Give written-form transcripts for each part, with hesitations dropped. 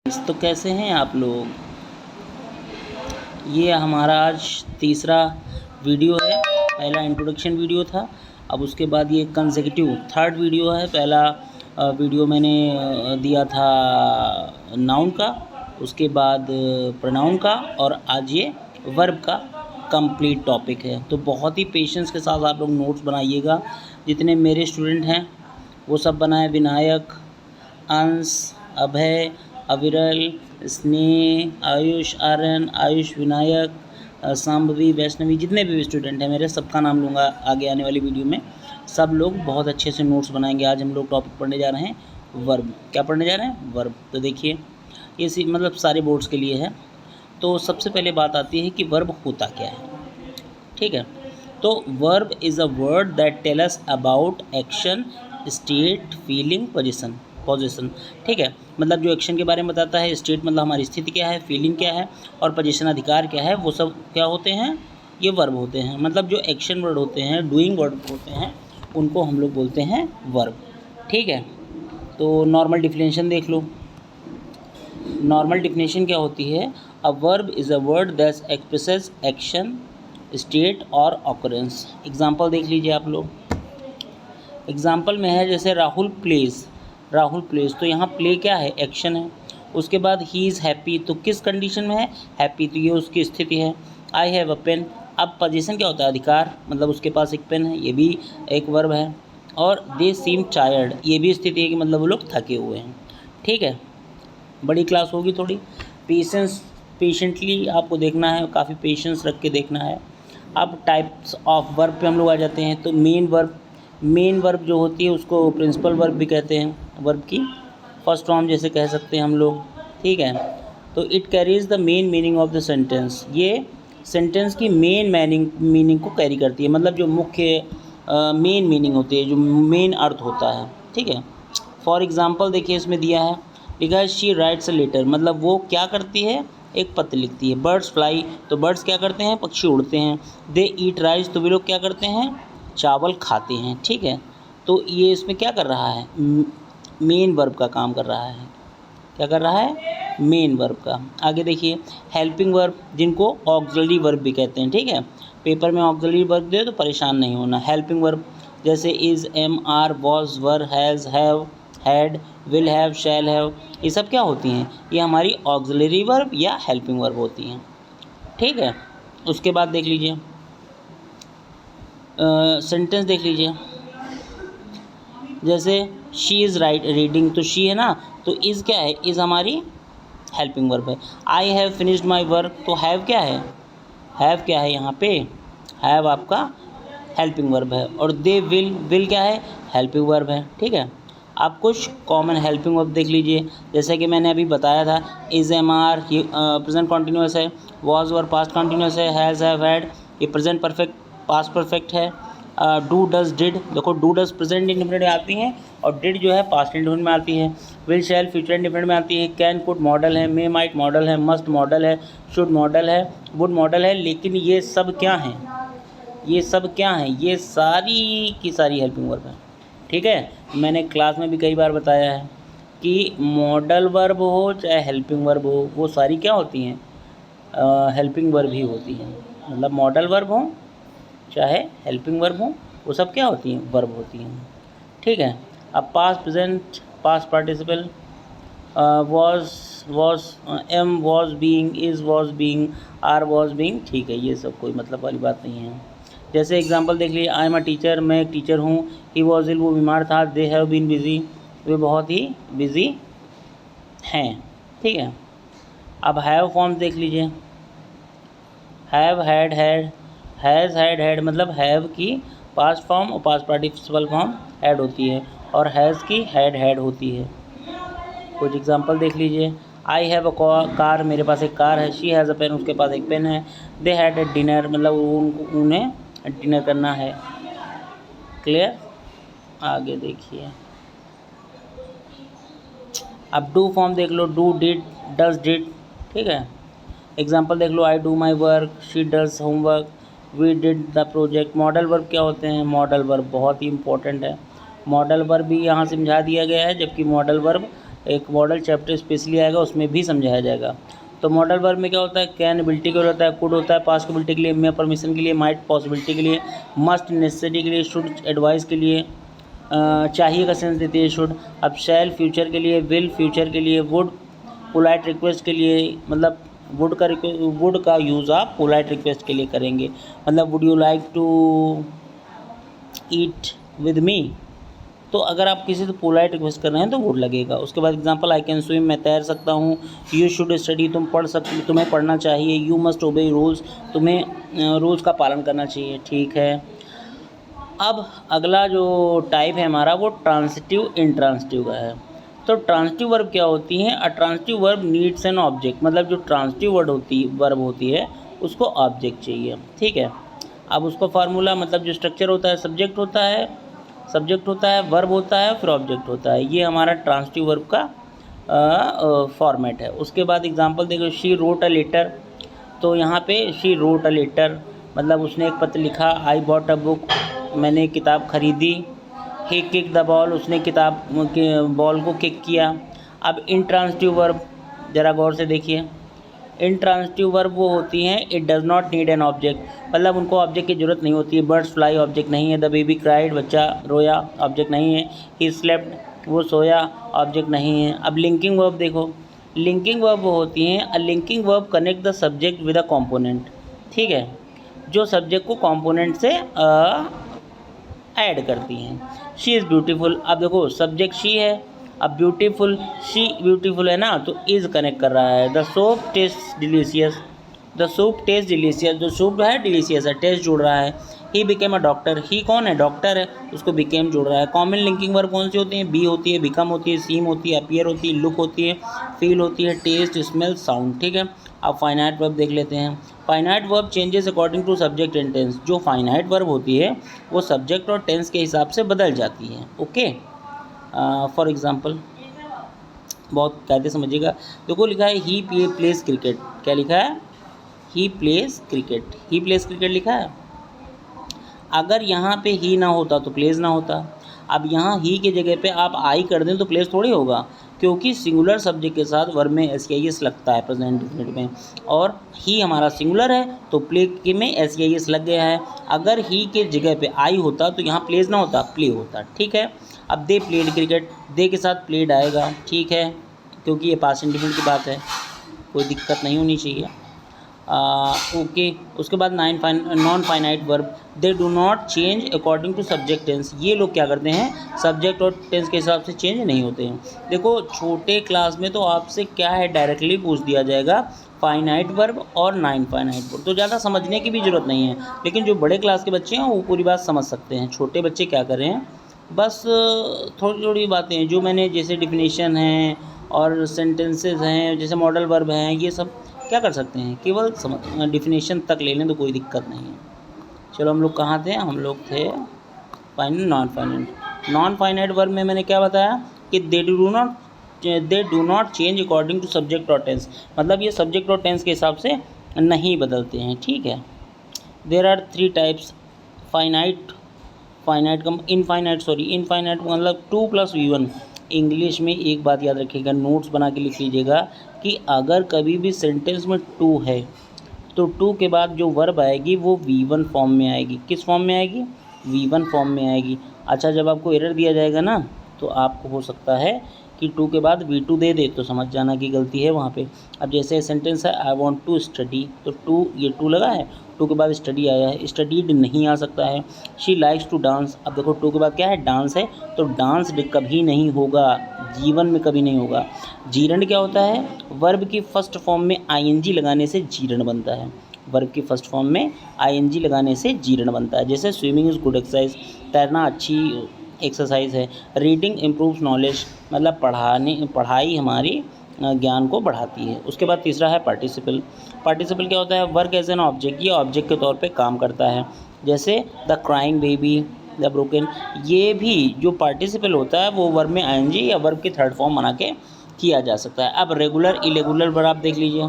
तो कैसे हैं आप लोग। ये हमारा आज तीसरा वीडियो है। पहला इंट्रोडक्शन वीडियो था, अब उसके बाद ये कंसेक्यूटिव थर्ड वीडियो है। पहला वीडियो मैंने दिया था नाउन का, उसके बाद प्रोनाउन का, और आज ये वर्ब का कंप्लीट टॉपिक है। तो बहुत ही पेशेंस के साथ आप लोग नोट्स बनाइएगा। जितने मेरे स्टूडेंट हैं वो सब बनाए, विनायक, अंश, अभय, अविरल, स्नेह, आयुष, आर्यन, आयुष, विनायक, सांभवी, वैष्णवी, जितने भी स्टूडेंट हैं मेरे, सबका नाम लूँगा आगे आने वाली वीडियो में। सब लोग बहुत अच्छे से नोट्स बनाएंगे। आज हम लोग टॉपिक पढ़ने जा रहे हैं वर्ब। क्या पढ़ने जा रहे हैं? वर्ब। तो देखिए ये मतलब सारे बोर्ड्स के लिए है। तो सबसे पहले बात आती है कि वर्ब होता क्या है। ठीक है, तो verb is a word that tell us about action, state, feeling, position. ठीक है, मतलब जो एक्शन के बारे में बताता है, स्टेट मतलब हमारी स्थिति क्या है, फीलिंग क्या है, और पोजीशन अधिकार क्या है, वो सब क्या होते हैं? ये वर्ब होते हैं। मतलब जो एक्शन वर्ड होते हैं, डूइंग वर्ड होते हैं, उनको हम लोग बोलते हैं वर्ब। ठीक है, तो नॉर्मल डिफिनेशन देख लो। नॉर्मल डिफिनेशन क्या होती है? A verb is a word that expresses action, state और ऑकरेंस। एग्जाम्पल देख लीजिए आप लोग। एग्जाम्पल में है जैसे राहुल प्लेज, राहुल प्लेज, तो यहाँ प्ले क्या है? एक्शन है। उसके बाद ही इज़ हैप्पी, तो किस कंडीशन में है? हैप्पी, तो ये उसकी स्थिति है। आई हैव अ पेन, अब पोजीशन क्या होता है? अधिकार, मतलब उसके पास एक पेन है, ये भी एक वर्ब है। और दे सीम टायर्ड, ये भी स्थिति है कि मतलब वो लोग थके हुए हैं। ठीक है, बड़ी क्लास होगी थोड़ी। पेशेंटली आपको देखना है, काफ़ी पेशेंस रख के देखना है। अब टाइप्स ऑफ वर्ब पे हम लोग आ जाते हैं। तो मेन वर्ब जो होती है उसको प्रिंसिपल वर्ब भी कहते हैं। वर्ब की फर्स्ट फॉर्म जैसे कह सकते हैं हम लोग। ठीक है, तो it carries the main meaning of the sentence, ये सेंटेंस की मेन मीनिंग को कैरी करती है। मतलब जो मुख्य मेन मीनिंग होती है, जो मेन अर्थ होता है। ठीक है, फॉर एग्ज़ाम्पल देखिए इसमें दिया है, लिखा है शी राइट्स अ लेटर, मतलब वो क्या करती है? एक पत्र लिखती है। बर्ड्स फ्लाई, तो बर्ड्स क्या करते हैं? पक्षी उड़ते हैं। दे ईट राइस, तो वे लोग क्या करते हैं? चावल खाते हैं। ठीक है, तो ये इसमें क्या कर रहा है? मेन वर्ब का काम कर रहा है। क्या कर रहा है? मेन वर्ब का। आगे देखिए हेल्पिंग वर्ब, जिनको ऑक्सिलरी वर्ब भी कहते हैं। ठीक है, पेपर में ऑक्सिलरी वर्ब दे तो परेशान नहीं होना। हेल्पिंग वर्ब जैसे is, am, are, was, were, has, have, had, will have, shall have, ये सब क्या होती हैं? ये हमारी ऑक्सिलरी वर्ब या हेल्पिंग वर्ब होती हैं। ठीक है, उसके बाद देख लीजिए सेंटेंस देख लीजिए। जैसे शी इज़ रीडिंग, तो शी है ना, तो इज़ क्या है? इज़ हमारी हेल्पिंग वर्ब है। I have finished my work, तो हैव क्या है? हैव क्या है यहाँ पे? हैव आपका हेल्पिंग वर्ब है। और दे विल क्या है? हेल्पिंग वर्ब है। ठीक है, आप कुछ कॉमन हेल्पिंग वर्ब देख लीजिए। जैसे कि मैंने अभी बताया था, इज़, एम, आर ये प्रेजेंट कॉन्टिन्यूस है, वॉज वर पास्ट कॉन्टिन्यूस है, हैज़, हैव, हैड ये प्रेजेंट परफेक्ट पास्ट परफेक्ट है। डू, डज, डिड, देखो डू, डज प्रेजेंट इंडेफिनिट में आती हैं, और डिड जो है पास्ट इंडेफिनिट में आती है। विल, शैल फ्यूचर इंडेफिनिट में आती है। कैन, कुड मॉडल है। मे, माइट मॉडल है। मस्ट मॉडल है। शुड मॉडल है। वुड मॉडल है। लेकिन ये सब क्या हैं? ये सब क्या हैं? ये सारी की सारी हेल्पिंग वर्ब है। ठीक है, मैंने क्लास में भी कई बार बताया है कि मॉडल वर्ब हो चाहे हेल्पिंग वर्ब हो, वो सारी क्या होती हैं? हेल्पिंग वर्ब ही होती हैं। मतलब मॉडल वर्ब हो चाहे हेल्पिंग वर्ब हो, वो सब क्या होती हैं? वर्ब होती हैं। ठीक है, अब past, present, past participle, was, am was being, is was being, are was being. ठीक है, ये सब कोई मतलब वाली बात नहीं है। जैसे एग्जांपल देख लीजिए, आई एम अ टीचर, मैं एक टीचर हूँ। ही वॉज इल, वो बीमार था। दे हैव बीन बिजी, वे बहुत ही बिजी हैं। ठीक है, अब हैव फॉर्म्स देख लीजिए। हैव, हैड, हैज़, हैड, मतलब हैव की पास्ट फॉर्म और पास्ट पार्टिसिपल फॉर्म हैड होती है, और हैज़ की हैड होती है। कुछ एग्जांपल देख लीजिए। आई हैव अ कार, मेरे पास एक कार है। शी हैज़ अ पेन, उसके पास एक पेन है। दे हैड अ डिनर, मतलब उन्हें डिनर करना है। क्लियर? आगे देखिए, अब डू फॉर्म देख लो। Do, did, does, did. ठीक है, एग्जांपल देख लो, I do my work, she does homework, we did the project. Model verb क्या होते हैं? मॉडल वर्ब बहुत ही इंपॉर्टेंट है। मॉडल वर्ब भी यहाँ समझा दिया गया है, जबकि मॉडल वर्ब एक मॉडल चैप्टर स्पेशली आएगा, उसमें भी समझाया जाएगा। तो मॉडल वर्ब में क्या होता है, कैन एबिलिटी के लिए होता है, कुड होता है पास्ट एबिलिटी के लिए, मे परमिशन के लिए, माइट पॉसिबिलिटी के लिए, मस्ट नेसेसिटी के लिए, शुड एडवाइस के लिए, चाहिए का सेंस देती है शुड। अब शैल फ्यूचर के लिए, विल फ्यूचर के लिए, वुड पोलाइट रिक्वेस्ट के लिए, मतलब वुड का यूज़ आप पोलाइट रिक्वेस्ट के लिए करेंगे, मतलब would you like to eat with me. तो अगर आप किसी से पोलाइट रिक्वेस्ट कर रहे हैं तो वुड लगेगा। उसके बाद एग्जांपल, आई कैन स्विम, मैं तैर सकता हूँ। यू शुड स्टडी, तुम्हें पढ़ना चाहिए। यू मस्ट ओबे रूल्स, तुम्हें रूल्स का पालन करना चाहिए। ठीक है। अब अगला जो टाइप है हमारा वो ट्रांसिटिव इंट्रांसिटिव का है। तो ट्रांसिटिव वर्ब क्या होती हैं? A transitive verb needs an object, मतलब जो ट्रांसिटिव वर्ब होती है उसको ऑब्जेक्ट चाहिए। ठीक है। अब उसको फार्मूला, मतलब जो स्ट्रक्चर होता है, सब्जेक्ट होता है, वर्ब होता है, फिर ऑब्जेक्ट होता है। ये हमारा ट्रांसिटिव वर्ब का फॉर्मेट है। उसके बाद एग्जांपल देखो, शी रोट अ लेटर। तो यहाँ पे शी रोट अ लेटर मतलब उसने एक पत्र लिखा। आई बॉट अ बुक, मैंने एक किताब खरीदी। ही किक द बॉल, उसने किताब के बॉल को किक किया। अब इंट्रांसिटिव वर्ब ज़रा गौर से देखिए। इंट्रांसिटिव वर्ब वो होती हैं, it does not need an object, मतलब उनको ऑब्जेक्ट की ज़रूरत नहीं होती है। बर्ड्स फ्लाई ऑब्जेक्ट नहीं है। द बेबी क्राइड, बच्चा रोया, ऑब्जेक्ट नहीं है। ही स्लेप्ट, वो सोया, ऑब्जेक्ट नहीं है। अब लिंकिंग वर्ब देखो, लिंकिंग वर्ब वो होती हैं, अ linking verb connect the subject with a component. ठीक है, जो सब्जेक्ट को कॉम्पोनेंट से ऐड करती हैं। शी इज़ ब्यूटीफुल, अब देखो सब्जेक्ट शी है, अब ब्यूटीफुल, शी ब्यूटीफुल है ना, तो इज़ कनेक्ट कर रहा है। The soup taste delicious, the soup taste delicious, जो सूप है डिलीशियस है, टेस्ट जुड़ रहा है। ही बिकेम अ डॉक्टर, ही कौन है? डॉक्टर है, उसको बिकेम जुड़ रहा है। कॉमन लिंकिंग वर्ब कौन सी होती हैं? बी होती है, बिकम होती है, सीम होती है, अपीयर होती है, लुक होती है, फील होती है, टेस्ट, स्मेल, साउंड। ठीक है। अब फाइनाइट वर्ब देख लेते हैं। Finite verb changes according to subject and tense. जो फाइनाइट वर्ब होती है वो सब्जेक्ट और टेंस के हिसाब से बदल जाती है। ओके। फॉर एग्जांपल, बहुत कायदे समझिएगा। देखो लिखा है ही प्लेस क्रिकेट, क्या लिखा है? ही प्लेस क्रिकेट, ही प्लेस क्रिकेट लिखा है। अगर यहाँ पे ही ना होता तो प्लेस ना होता। अब यहाँ ही के जगह पे आप आई कर दें तो प्लेस थोड़ी होगा, क्योंकि सिंगुलर सब्जेक्ट के साथ वर्ब में एस आई एस लगता है प्रेजेंट डेफिनेट में, और ही हमारा सिंगुलर है तो प्ले के में एस आई एस लग गया है। अगर ही के जगह पे आई होता तो यहाँ प्लेस ना होता, प्ले होता। ठीक है। अब दे प्लेड क्रिकेट, दे के साथ प्लेड आएगा। ठीक है, क्योंकि ये पास्ट इंडिफिनिट की बात है, कोई दिक्कत नहीं होनी चाहिए। ओके। उसके बाद non finite verb, they do not change according to subject tense. ये लोग क्या करते हैं? सब्जेक्ट और टेंस के हिसाब से चेंज नहीं होते हैं। देखो छोटे क्लास में तो आपसे क्या है, डायरेक्टली पूछ दिया जाएगा फाइनाइट वर्ब और नॉन फाइनाइट वर्ब, तो ज़्यादा समझने की भी ज़रूरत नहीं है। लेकिन जो बड़े क्लास के बच्चे हैं वो पूरी बात समझ सकते हैं। छोटे बच्चे क्या कर रहे हैं, बस थोड़ी थोड़ी बातें हैं जो मैंने, जैसे डिफिनीशन हैं और सेंटेंसेस हैं, जैसे मॉडल वर्ब हैं, ये सब क्या कर सकते हैं, केवल समझ डिफिनीशन तक ले लें तो कोई दिक्कत नहीं है। चलो हम लोग कहाँ थे? हम लोग थे नॉन फाइनाइट वर्ब में मैंने क्या बताया कि they do not change according to subject और टेंस, मतलब ये सब्जेक्ट और टेंस के हिसाब से नहीं बदलते हैं। ठीक है। देयर आर 3 टाइप्स, इनफाइनाइट मतलब 2 + V1। इंग्लिश में एक बात याद रखिएगा, नोट्स बना के लिख लीजिएगा कि अगर कभी भी सेंटेंस में 2 है तो 2 के बाद जो वर्ब आएगी वो V1 फॉर्म में आएगी। किस फॉर्म में आएगी? V1 फॉर्म में आएगी। अच्छा, जब आपको एरर दिया जाएगा ना तो आपको हो सकता है कि 2 के बाद V2 दे दे, तो समझ जाना कि गलती है वहाँ पे। अब जैसे सेंटेंस है आई वांट टू स्टडी, तो 2 ये 2 लगा है, 2 के बाद स्टडी आया है, स्टडीड नहीं आ सकता है। शी लाइक्स टू डांस, अब देखो 2 के बाद क्या है? डांस है, तो डांस कभी नहीं होगा, जीवन में कभी नहीं होगा। जीरण क्या होता है? वर्ब की फर्स्ट फॉर्म में आईएनजी लगाने से जीरण बनता है। वर्ब की फर्स्ट फॉर्म में आईएनजी लगाने से जीरण बनता है। जैसे स्विमिंग इज़ गुड एक्सरसाइज, तैरना अच्छी एक्सरसाइज है। रीडिंग इम्प्रूव्स नॉलेज, मतलब पढ़ाई हमारी ज्ञान को बढ़ाती है। उसके बाद तीसरा है पार्टिसिपल। पार्टिसिपल क्या होता है? वर्क एज एन ऑब्जेक्ट, ये ऑब्जेक्ट के तौर पे काम करता है। जैसे the crying baby, the broken, ये भी जो पार्टिसिपल होता है वो वर्ब में आईएनजी या वर्ब की थर्ड फॉर्म बना के किया जा सकता है। अब रेगुलर इरेगुलर वर्ब आप देख लीजिए,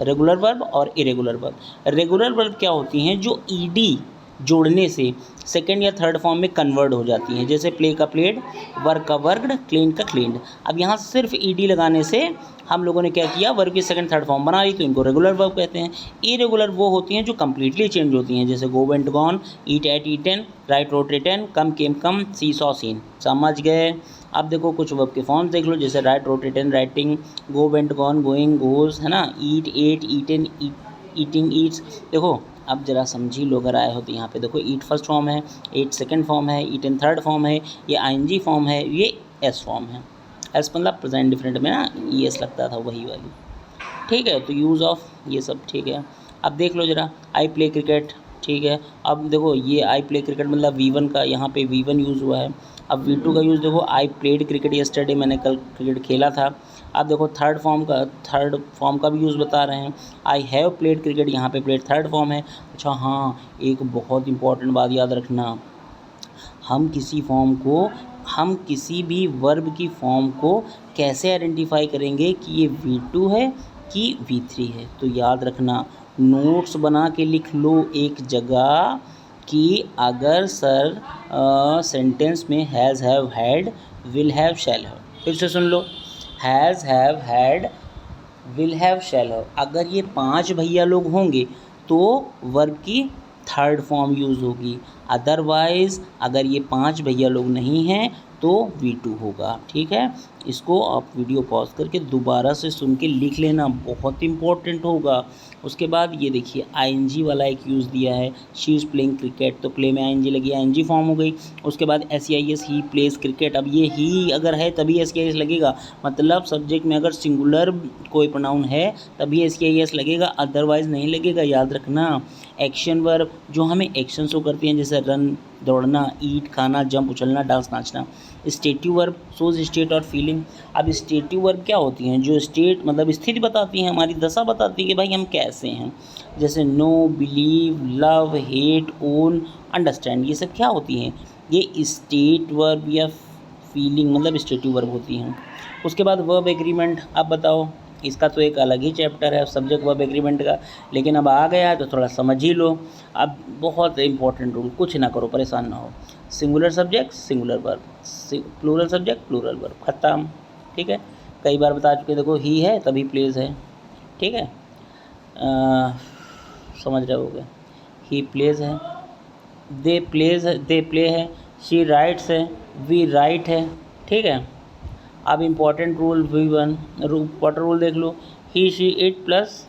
रेगुलर वर्ब और इरेगुलर वर्ब। रेगुलर वर्ब क्या होती हैं? जो ईडी जोड़ने से सेकंड या थर्ड फॉर्म में कन्वर्ट हो जाती हैं। जैसे प्ले का प्लेड, वर्क का वर्कड, क्लीन का क्लीन्ड। अब यहाँ सिर्फ ईडी लगाने से हम लोगों ने क्या किया, वर्ब की सेकंड थर्ड फॉर्म बना ली, तो इनको रेगुलर वर्ब कहते हैं। इरेगुलर वो होती हैं जो कम्प्लीटली चेंज होती हैं, जैसे go went gone, eat ate eaten, write wrote written, come came come, see saw seen. समझ गए। अब देखो कुछ वर्ब के फॉर्म्स देख लो, जैसे write wrote written writing, go went gone going goes, है ना, eat ate eaten eating eats. देखो अब जरा समझी लो, अगर आए हो तो यहाँ पे देखो, ईट फर्स्ट फॉर्म है, एट सेकंड फॉर्म है, ईटन थर्ड फॉर्म है, ये आईएनजी फॉर्म है, ये एस फॉर्म है। एस मतलब प्रेजेंट डिफरेंट में ना ई एस लगता था, वही वाली। ठीक है, तो यूज़ ऑफ ये सब ठीक है। अब देख लो जरा, आई प्ले क्रिकेट, ठीक है। अब देखो ये आई प्ले क्रिकेट मतलब V1 का यहाँ पे V1 यूज़ हुआ है। अब V2 का यूज़ देखो, आई प्लेड क्रिकेट यस्टरडे, मैंने कल क्रिकेट खेला था। अब देखो थर्ड फॉर्म का भी यूज़ बता रहे हैं, आई हैव प्लेड क्रिकेट, यहाँ पे प्लेड थर्ड फॉर्म है। अच्छा हाँ, एक बहुत इंपॉर्टेंट बात याद रखना, हम किसी भी वर्ब की फॉर्म को कैसे आइडेंटिफाई करेंगे कि ये V2 है कि V3 है। तो याद रखना, नोट्स बना के लिख लो एक जगह कि अगर सर सेंटेंस में has have had will have shall have, फिर से सुन लो, has have had will have shall have, अगर ये 5 भैया लोग होंगे तो वर्ब की थर्ड फॉर्म यूज़ होगी। अदरवाइज़ अगर ये 5 भैया लोग नहीं हैं तो V2 होगा। ठीक है, इसको आप वीडियो पॉज करके दोबारा से सुन के लिख लेना, बहुत इंपॉर्टेंट होगा। उसके बाद ये देखिए आईएनजी वाला एक यूज़ दिया है, शी इज़ प्लेइंग क्रिकेट, तो प्ले में आईएनजी लगी, आईएनजी फॉर्म हो गई। उसके बाद SEIS, ही प्लेज क्रिकेट। अब ये ही अगर है तभी SEIS लगेगा, मतलब सब्जेक्ट में अगर सिंगुलर कोई प्रोनाउन है तभी SEIS लगेगा, अदरवाइज़ नहीं लगेगा, याद रखना। एक्शन वर्ब जो हमें एक्शन शो करती हैं, जैसे रन दौड़ना, ईट खाना, जंप उछलना, डांस नाचना। स्टेटिव वर्ब शोज स्टेट और फीलिंग। अब स्टेटिव वर्ब क्या होती हैं, जो स्टेट मतलब स्थिति बताती हैं, हमारी दशा बताती है कि भाई हम कैसे हैं। जैसे know, believe, love, hate, own, understand, ये सब क्या होती हैं, ये स्टेट वर्ब या फीलिंग मतलब स्टेटिव वर्ब होती हैं। उसके बाद वर्ब एग्रीमेंट, अब बताओ, इसका तो एक अलग ही चैप्टर है सब्जेक्ट वर्ब एग्रीमेंट का, लेकिन अब आ गया है तो थोड़ा समझ ही लो। अब बहुत इंपॉर्टेंट रूल, कुछ ना करो, परेशान ना हो। Singular subject singular verb, plural subject plural verb, ख़त्म। ठीक है, कई बार बता चुके, देखो ही है तभी प्लेज है। ठीक है, समझ रहे होगे, ही प्लेज है, दे प्ले है, शी राइट्स है, वी राइट है। ठीक है, अब important rule V1 water rule देख लो, ही शी इट प्लस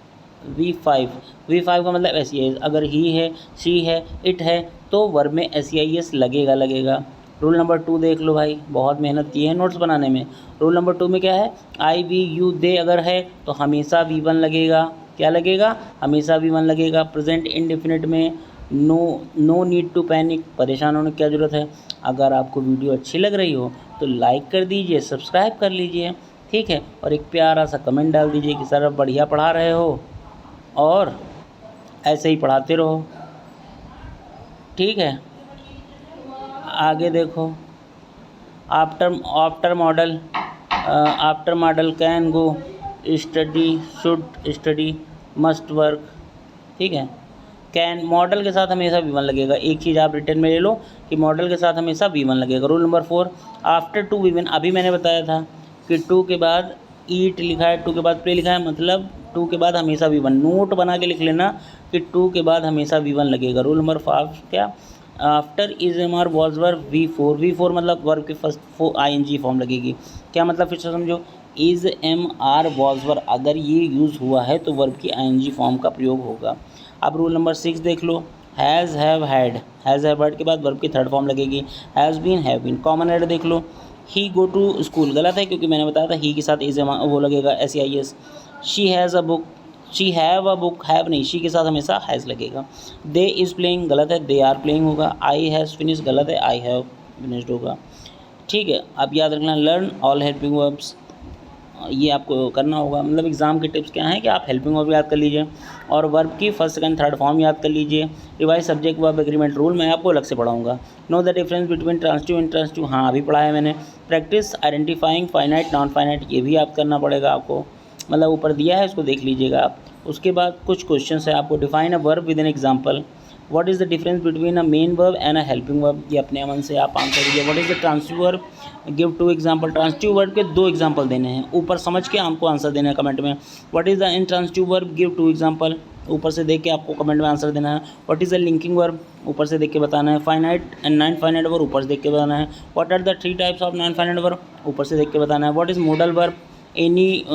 V5 का मतलब SEIS, अगर ही है, शी है, इट है तो वर्ब में SEIS लगेगा। रूल नंबर 2 देख लो भाई, बहुत मेहनत की है नोट्स बनाने में। रूल नंबर 2 में क्या है, I we you they अगर है तो हमेशा V1 लगेगा। क्या लगेगा, हमेशा V1 लगेगा। प्रेजेंट इंडेफिनिट में नो नीड टू पैनिक, परेशान होने की क्या ज़रूरत है। अगर आपको वीडियो अच्छी लग रही हो तो लाइक कर दीजिए, सब्सक्राइब कर लीजिए। ठीक है, और एक प्यारा सा कमेंट डाल दीजिए कि सर आप बढ़िया पढ़ा रहे हो और ऐसे ही पढ़ाते रहो। ठीक है, आगे देखो, after model can go, study should study, must work. ठीक है, कैन मॉडल के साथ हमेशा V1 लगेगा। एक चीज़ आप रिटर्न में ले लो कि मॉडल के साथ हमेशा V1 लगेगा। रूल नंबर 4, आफ्टर 2 V1, अभी मैंने बताया था कि 2 के बाद ईट लिखा है, 2 के बाद प्ले लिखा है, मतलब 2 के बाद हमेशा V1। नोट बना के लिख लेना कि 2 के बाद हमेशा V1 लगेगा। रूल नंबर 5 क्या, after is am are was verb V4 मतलब वर्ब के फर्स्ट ING फॉर्म लगेगी। क्या मतलब, फिर से समझो, is am are was verb अगर ये यूज़ हुआ है तो वर्ब की ING फॉर्म का प्रयोग होगा। अब रूल नंबर 6 देख लो, हैज़ हैव हैड के बाद वर्ब की थर्ड फॉर्म लगेगी। Has been, have been. Common एड देख लो, ही गो टू स्कूल, गलत है क्योंकि मैंने बताया था ही के साथ इज वो लगेगा SEIS। She has a book, she have a book, have नहीं, शी के साथ हमेशा हैज़ लगेगा। दे इज़ प्लेइंग, गलत है, दे आर प्लेइंग होगा। आई हैज़ फिनिश, गलत है, आई हैव फिनिश्ड होगा। ठीक है, अब याद रखना, लर्न ऑल हेल्पिंग वर्ब्स, ये आपको करना होगा। मतलब एग्जाम के टिप्स क्या हैं कि आप हेल्पिंग वर्ब याद कर लीजिए और वर्ब की फर्स्ट सेकंड थर्ड फॉर्म याद कर लीजिए। Revise subject verb agreement rule मैं आपको अलग से पढ़ाऊंगा। Know the difference between transitive and transitive, हाँ अभी पढ़ा है मैंने। Practice identifying finite non finite, ये भी आप करना पड़ेगा आपको, मतलब ऊपर दिया है इसको देख लीजिएगा आप। उसके बाद कुछ क्वेश्चन है आपको, define a verb with an example, what is the difference between a main verb and a helping verb, ये अपने मन से आप आंसर दीजिए। What is the transitive verb, give 2 example, transitive verb के 2 एग्जांपल देने हैं, ऊपर समझ के हमको आंसर देना है कमेंट में। What is the intransitive verb, give 2 example, ऊपर से देख के आपको कमेंट में आंसर देना है। What is the linking verb, ऊपर से देख के बताना है। Finite and non finite verb, ऊपर से देख के बताना है। What are the 3 types of non finite verb, ऊपर से देख के बताना है। What is modal verb, any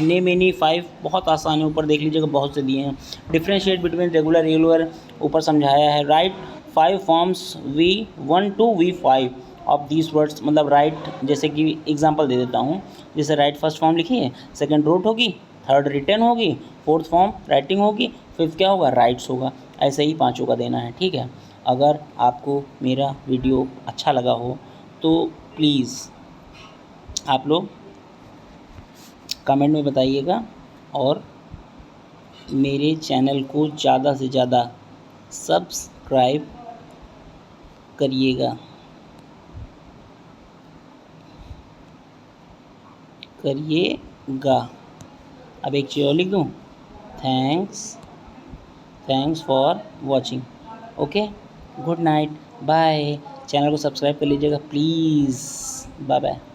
name any 5, बहुत आसान है, ऊपर देख लीजिएगा बहुत से दिए हैं। डिफरेंशिएट बिटवीन रेगुलर इरेगुलर, ऊपर समझाया है। Right 5 forms V1 to V5 of these words, मतलब राइट, जैसे कि एग्जांपल दे देता हूँ, जैसे राइट फर्स्ट फॉर्म लिखिए, सेकंड रोट होगी, थर्ड रिटर्न होगी, फोर्थ फॉर्म राइटिंग होगी, फिफ्थ क्या होगा, राइट्स होगा। ऐसे ही पाँचों का देना है, ठीक है। अगर आपको मेरा वीडियो अच्छा लगा हो तो प्लीज़ आप लोग कमेंट में बताइएगा और मेरे चैनल को ज़्यादा से ज़्यादा सब्सक्राइब करिएगा अब एक चीज़ और लिख दूँ, thanks for watching. Okay, good night, bye. Channel को सब्सक्राइब कर लीजिएगा प्लीज़, बाय बाय।